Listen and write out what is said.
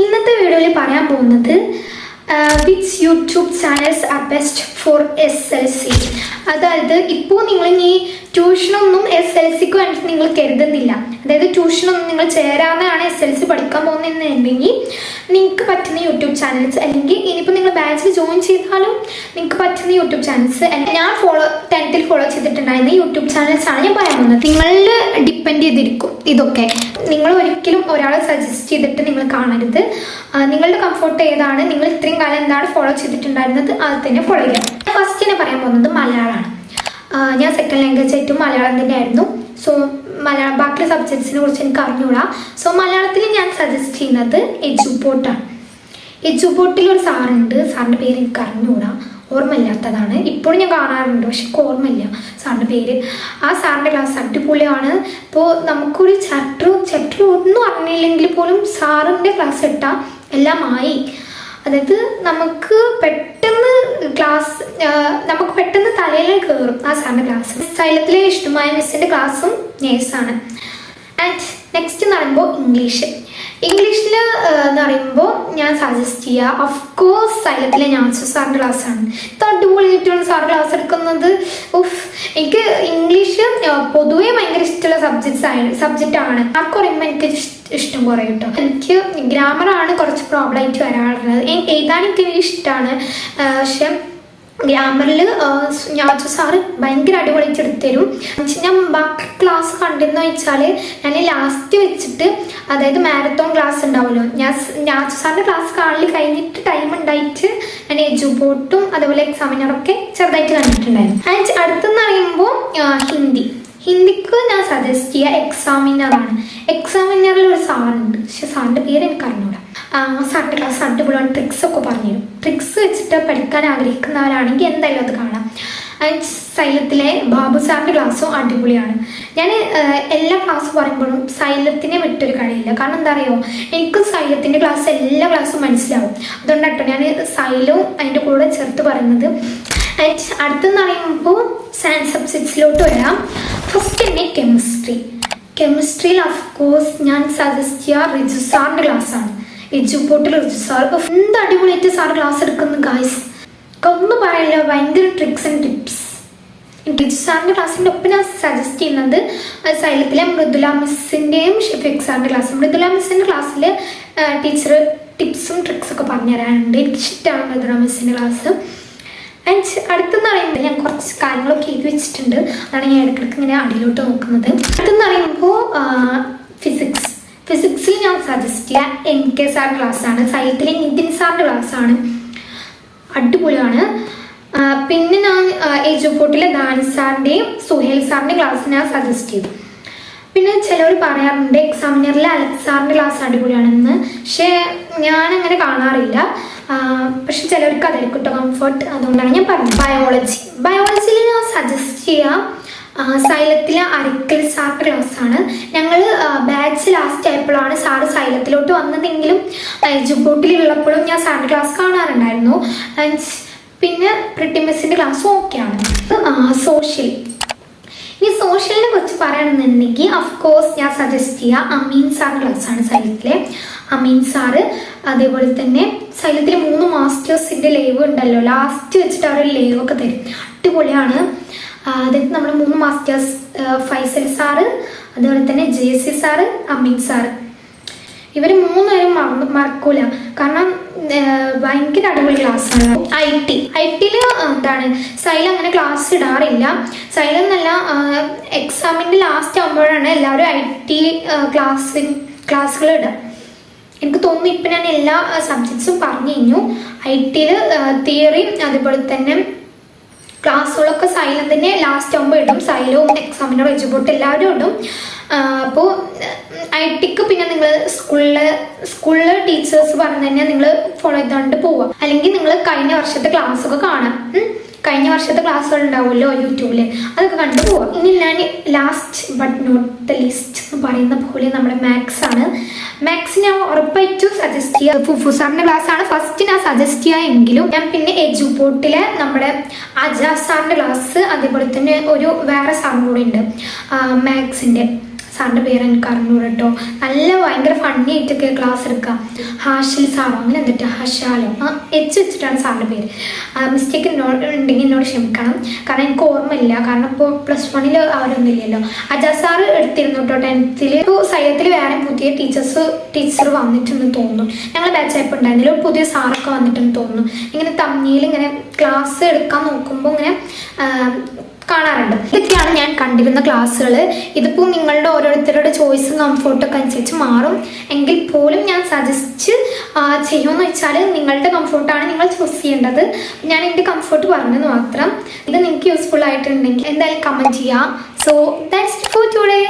ഇന്നത്തെ വീഡിയോയിൽ പറയാൻ പോകുന്നത് which YouTube channels are best for SLC. അതായത് ഇപ്പോൾ നിങ്ങൾ ഇനി ട്യൂഷനൊന്നും SLCക്ക് വേണ്ടിയിട്ട് നിങ്ങൾ കരുതുന്നില്ല. അതായത് ട്യൂഷനൊന്നും നിങ്ങൾ ചേരാതെയാണ് SLC പഠിക്കാൻ പോകുന്നതെന്നുണ്ടെങ്കിൽ നിങ്ങൾക്ക് പറ്റുന്ന യൂട്യൂബ് ചാനൽസ്, അല്ലെങ്കിൽ ഇനിയിപ്പോൾ നിങ്ങൾ ബാച്ചിൽ ജോയിൻ ചെയ്താലും നിങ്ങൾക്ക് പറ്റുന്ന യൂട്യൂബ് ചാനൽസ്, ഞാൻ 10th ഫോളോ ചെയ്തിട്ടുണ്ടായിരുന്ന യൂട്യൂബ് ചാനൽസാണ് ഞാൻ പറയാൻ പോകുന്നത്. നിങ്ങളിൽ ഡിപ്പെൻഡ് ചെയ്തിരിക്കും ഇതൊക്കെ. നിങ്ങൾ ഒരിക്കലും ഒരാളെ സജസ്റ്റ് ചെയ്തിട്ട് നിങ്ങൾ കാണരുത്. നിങ്ങളുടെ കംഫർട്ട് ഏതാണ്, നിങ്ങൾ ഇത്രയും കാലം എന്താണ് ഫോളോ ചെയ്തിട്ടുണ്ടായിരുന്നത്, അത് തന്നെ ഫോളോ ചെയ്യാം. ഫസ്റ്റ് തന്നെ പറയാൻ പോകുന്നത് മലയാളമാണ്. ഞാൻ സെക്കൻഡ് ലാംഗ്വേജ് ആയിട്ടും മലയാളം തന്നെയായിരുന്നു. സോ ബാക്കിയുള്ള സബ്ജക്ട്സിനെ കുറിച്ച് എനിക്ക് അറിഞ്ഞുകൂടാ. സോ മലയാളത്തിൽ ഞാൻ സജസ്റ്റ് ചെയ്യുന്നത് എജുപോർട്ടാണ്. എജുപോർട്ടിൽ ഒരു സാറുണ്ട്, സാറിൻ്റെ പേര് എനിക്ക് അറിഞ്ഞുകൂടാ, ഓർമ്മയില്ലാത്തതാണ്. ഇപ്പോഴും ഞാൻ കാണാറുണ്ട്, പക്ഷെ എനിക്ക് ഓർമ്മയില്ല സാറിൻ്റെ പേര്. ആ സാറിൻ്റെ ക്ലാസ് അടിപൊളിയാണ്. ഇപ്പോൾ നമുക്കൊരു ചാപ്റ്റർ ഒന്നും അറിഞ്ഞില്ലെങ്കിൽ പോലും സാറിൻ്റെ ക്ലാസ് ഇട്ടാൽ എല്ലാം ആയി. അതായത് നമുക്ക് പെട്ടെന്ന് തലയിൽ കയറും ആ സാറിൻ്റെ ക്ലാസ്. സൈലത്തിലെ ഇഷ്ടമായ മിസ്സിൻ്റെ ക്ലാസ്സും നേഴ്സാണ്. ആൻഡ് നെക്സ്റ്റ് എന്ന് പറയുമ്പോൾ ഇംഗ്ലീഷിൽ എന്ന് പറയുമ്പോൾ ഞാൻ സജസ്റ്റ് ചെയ്യുക ഓഫ്കോഴ്സ് സൈലത്തിലെ ഞാൻസു സാറിൻ്റെ ക്ലാസ്സാണ്. അടിപൊളിയായിട്ടുള്ള സാർ ക്ലാസ് എടുക്കുന്നത്. എനിക്ക് ഇംഗ്ലീഷ് പൊതുവേ ഭയങ്കര ഇഷ്ടമുള്ള സബ്ജക്റ്റാണ്. ആർക്കും പറയുമ്പോൾ എനിക്ക് ഇഷ്ടം കുറേ കേട്ടോ. എനിക്ക് ഗ്രാമറാണ് കുറച്ച് പ്രോബ്ലം ആയിട്ട് വരാറുള്ളത്. എഴുതാൻ എനിക്ക് ഇഷ്ടമാണ്, പക്ഷെ ഗ്രാമറിൽ ഞാൻസു സാറ് ഭയങ്കര അടിപൊളിയായിട്ട് എടുത്തരും. ഞാൻ ബാക്കി ക്ലാസ് കണ്ടെന്ന് വെച്ചാൽ ഞാൻ ലാസ്റ്റ് വെച്ചിട്ട്, അതായത് മാരത്തോൺ ക്ലാസ് ഉണ്ടാവുമല്ലോ, ഞാൻസു സാറിൻ്റെ ക്ലാസ് കാണൽ കഴിഞ്ഞിട്ട് ടൈം ഉണ്ടായിട്ട് ഞാൻ എജുപോർട്ടും അതുപോലെ എക്സാമിനറൊക്കെ ചെറുതായിട്ട് കണ്ടിട്ടുണ്ടായിരുന്നു. ആൻഡ് അടുത്തെന്ന് പറയുമ്പോൾ ഹിന്ദിക്ക് ഞാൻ സജസ്റ്റ് ചെയ്യുക എക്സാമിനറാണ്. എക്സാമിനറിൽ ഒരു സാറുണ്ട്, പക്ഷെ സാറിൻ്റെ പേര് എനിക്ക് അറിഞ്ഞൂടാ. സാറിൻ്റെ ക്ലാസ് അടിപൊളിയാണ്, ട്രിക്സ് ഒക്കെ പറഞ്ഞുതരും. ട്രിക്സ് വെച്ചിട്ട് പഠിക്കാൻ ആഗ്രഹിക്കുന്നവരാണെങ്കിൽ എന്തായാലും അത് കാണാം. ആൻഡ് സൈലത്തിലെ ബാബു സാറിൻ്റെ ക്ലാസ്സും അടിപൊളിയാണ്. ഞാൻ എല്ലാ ക്ലാസ് പറയുമ്പോഴും സൈലത്തിനെ വിട്ടൊരു കളിയില്ല. കാരണം എന്താ അറിയുമോ, എനിക്ക് സൈലത്തിൻ്റെ ക്ലാസ് എല്ലാ ക്ലാസ്സും മനസ്സിലാവും. അതുകൊണ്ടാട്ടോ ഞാൻ സൈലവും അതിൻ്റെ കൂടെ ചേർത്ത് പറയുന്നത്. ആൻഡ് അടുത്തെന്ന് പറയുമ്പോൾ സയൻസ് സബ്ജക്ട്സിലോട്ട് വരാം. ഫസ്റ്റ് തന്നെ കെമിസ്ട്രിയിൽ ഓഫ്കോഴ്സ് ഞാൻ സജസ്റ്റ് ചെയ്യുക റിജു സാറിൻ്റെ ക്ലാസ്സാണ്. എജുപോർട്ടിൽ റിജു സാർ എന്ത് അടിപൊളിയായിട്ട് സാർ ക്ലാസ് എടുക്കുന്നു ഗായ്സ്. ഒന്നും പറയില്ല, ഭയങ്കര ട്രിക്സ് ആൻഡ് ടിപ്സ്. റിജു സാറിൻ്റെ ക്ലാസ്സിൻ്റെ ഒപ്പം ഞാൻ സജസ്റ്റ് ചെയ്യുന്നത് സൈലത്തിലെ മൃദുല മിസ്സിൻ്റെയും ഷെഫീഖ് സാറിൻ്റെ ക്ലാസ്. മൃദുല മിസ്സിൻ്റെ ക്ലാസ്സിൽ ടീച്ചർ ടിപ്സും ട്രിക്സൊക്കെ പറഞ്ഞു തരാറുണ്ട്. എനിക്കിഷ്ടമാണ് മൃദുല മിസ്സിൻ്റെ ക്ലാസ്. ആൻഡ് അടുത്തെന്ന് പറയുമ്പോൾ ഞാൻ കുറച്ച് കാര്യങ്ങളൊക്കെ എഴുതി വെച്ചിട്ടുണ്ട്, അതാണ് ഞാൻ ഇടയ്ക്കിടയ്ക്ക് ഇങ്ങനെ അടിയിലോട്ട് നോക്കുന്നത്. അടുത്തെന്ന് പറയുമ്പോൾ ഫിസിക്സിൽ ഞാൻ സജസ്റ്റ് ചെയ്യുക NK സാറിൻ്റെ ക്ലാസ്സാണ്. സൈലത്തിലെ നിതിൻ സാറിൻ്റെ ക്ലാസ്സാണ്, അടിപൊളിയാണ്. പിന്നെ ഞാൻ എജുപോർട്ടിലെ ദാനി സാറിൻ്റെയും സുഹേൽ സാറിൻ്റെയും ക്ലാസ് ഞാൻ സജസ്റ്റ് ചെയ്തു. പിന്നെ ചിലവർ പറയാറുണ്ട് എക്സാമിനറിലെ അലക്സ് സാറിൻ്റെ ക്ലാസ് അടിപൊളിയാണെന്ന്, പക്ഷേ ഞാനങ്ങനെ കാണാറില്ല. പക്ഷെ ചിലർക്ക് അതായിരിക്കും കേട്ടോ കംഫർട്ട്, അതുകൊണ്ടാണ് ഞാൻ പറഞ്ഞത്. ബയോളജിയിൽ ഞാൻ സജസ്റ്റ് ചെയ്യാം സൈലത്തിലെ അരിക്കൽ സാറിൻ്റെ ക്ലാസ്സാണ്. ഞങ്ങൾ ബാച്ച് ലാസ്റ്റ് ആയപ്പോഴാണ് സാറ് സൈലത്തിലോട്ട് വന്നതെങ്കിലും എജുപോർട്ടിലുള്ളപ്പോഴും ഞാൻ സാറിൻ്റെ ക്ലാസ് കാണാറുണ്ടായിരുന്നു. പിന്നെ പ്രിട്ടി മിസ്സിൻ്റെ ക്ലാസ്സും ഓക്കെയാണ്. ഇനി സോഷ്യലിനെ കുറിച്ച് പറയുകയാണെന്നുണ്ടെങ്കിൽ ഓഫ്കോഴ്സ് ഞാൻ സജസ്റ്റ് ചെയ്യുക അമീൻ സാറിൻ്റെ ക്ലാസ്സാണ്. സൈലത്തിലെ അമീൻ സാറ്, അതേപോലെ തന്നെ സൈലത്തിലെ 3 മാസ്റ്റേഴ്സിൻ്റെ ലൈവ് ഉണ്ടല്ലോ, ലാസ്റ്റ് വെച്ചിട്ട് അവർ ലൈവ് ഒക്കെ തരും, അടിപൊളിയാണ്. അതായത് നമ്മൾ 3 മാസ്റ്റേഴ്സ് ഫൈസൽ സാറ്, അതുപോലെ തന്നെ JC സാറ്, അമീൻ സാറ്, ഇവർ 3 പേരും മറക്കൂല. കാരണം ഭയങ്കര അടിപൊളി ക്ലാസ്സാണ്. ഐ.ടിയിൽ എന്താണ് സൈല അങ്ങനെ ക്ലാസ് ഇടാറില്ല. സൈല എന്നല്ല, എക്സാമിൻ്റെ ലാസ്റ്റ് ആകുമ്പോഴാണ് എല്ലാവരും IT ക്ലാസ്സുകൾ ഇടുക. എനിക്ക് തോന്നുന്നു ഇപ്പം ഞാൻ എല്ലാ സബ്ജക്ട്സും പറഞ്ഞു കഴിഞ്ഞു. ഐ.ടിയിൽ തിയറിയും അതുപോലെ തന്നെ ക്ലാസ്സുകളൊക്കെ സൈലത്തിൻ്റെ ലാസ്റ്റ് ആകുമ്പോൾ ഇടും. സൈലവും എക്സാമിനറും എജുപോർട്ട് എല്ലാവരും ഇടും. അപ്പോൾ ഐ.ടിക്ക് പിന്നെ നിങ്ങൾ സ്കൂളിലെ ടീച്ചേഴ്സ് പറഞ്ഞു തന്നെ നിങ്ങൾ ഫോളോ ചെയ്തുകൊണ്ട് പോവുക. അല്ലെങ്കിൽ നിങ്ങൾ കഴിഞ്ഞ വർഷത്തെ ക്ലാസ്സൊക്കെ കാണാം. കഴിഞ്ഞ വർഷത്തെ ക്ലാസ്സുകൾ ഉണ്ടാവുമല്ലോ യൂട്യൂബിൽ, അതൊക്കെ കണ്ടു പോവാം. ഇനി ഞാൻ last but not the least എന്ന് പറയുന്ന പോലെ നമ്മുടെ മാത്സ് ഞാൻ ഉറപ്പായിട്ടും സജസ്റ്റ് ചെയ്യുക. ഫുഫു സാറിൻ്റെ ക്ലാസ്സാണ് ഫസ്റ്റ് ഞാൻ സജസ്റ്റ് ചെയ്യുക. എങ്കിലും ഞാൻ പിന്നെ എജുപോർട്ടിലെ നമ്മുടെ അജാസ് സാറിൻ്റെ ക്ലാസ്, അതേപോലെ തന്നെ വേറെ സാറും കൂടെ ഉണ്ട് മാത്സിൻ്റെ. സാറിൻ്റെ പേര് എനിക്ക് അറിഞ്ഞൂടെ കേട്ടോ. നല്ല ഭയങ്കര ഫണ്ണി ആയിട്ടൊക്കെ ക്ലാസ് എടുക്കുക. ഹാഷിൽ സാറോ അങ്ങനെ എന്നിട്ട് ഹഷാലോ വെച്ചിട്ടാണ് സാറിൻ്റെ പേര്. മിസ്റ്റേക്ക് ഉണ്ടെങ്കിൽ എന്നോട് ക്ഷമിക്കണം, കാരണം എനിക്ക് ഓർമ്മയില്ല. കാരണം ഇപ്പോൾ +1 അവരൊന്നും ഇല്ലല്ലോ. അജാസ് സാറ് എടുത്തിരുന്നു കേട്ടോ 10th. ഇപ്പോൾ സൈലത്തിൽ വേറെ പുതിയ ടീച്ചർ വന്നിട്ടെന്ന് തോന്നുന്നു. ഞങ്ങൾ ബാച്ചായപ്പോൾ ഉണ്ടായിരുന്നില്ല, പുതിയ സാറൊക്കെ വന്നിട്ടെന്ന് തോന്നുന്നു. ഇങ്ങനെ തമ്മിൽ ഇങ്ങനെ ക്ലാസ് എടുക്കാൻ നോക്കുമ്പോൾ ഇങ്ങനെ കാണാറുണ്ട്. ഇതൊക്കെയാണ് ഞാൻ കണ്ടിരുന്ന ക്ലാസ്സുകൾ. ഇതിപ്പോൾ നിങ്ങളുടെ ഓരോരുത്തരുടെ ചോയ്സും കംഫോർട്ടൊക്കെ അനുസരിച്ച് മാറും. എങ്കിൽ പോലും ഞാൻ സജസ്റ്റ് ചെയ്യുമെന്ന് വെച്ചാൽ നിങ്ങളുടെ കംഫോർട്ടാണ് നിങ്ങൾ ചൂസ് ചെയ്യേണ്ടത്. ഞാൻ എൻ്റെ കംഫോർട്ട് പറഞ്ഞത് മാത്രം. ഇത് നിങ്ങൾക്ക് യൂസ്ഫുൾ ആയിട്ടുണ്ടെങ്കിൽ എന്തായാലും കമൻറ്റ് ചെയ്യുക. So that's for today.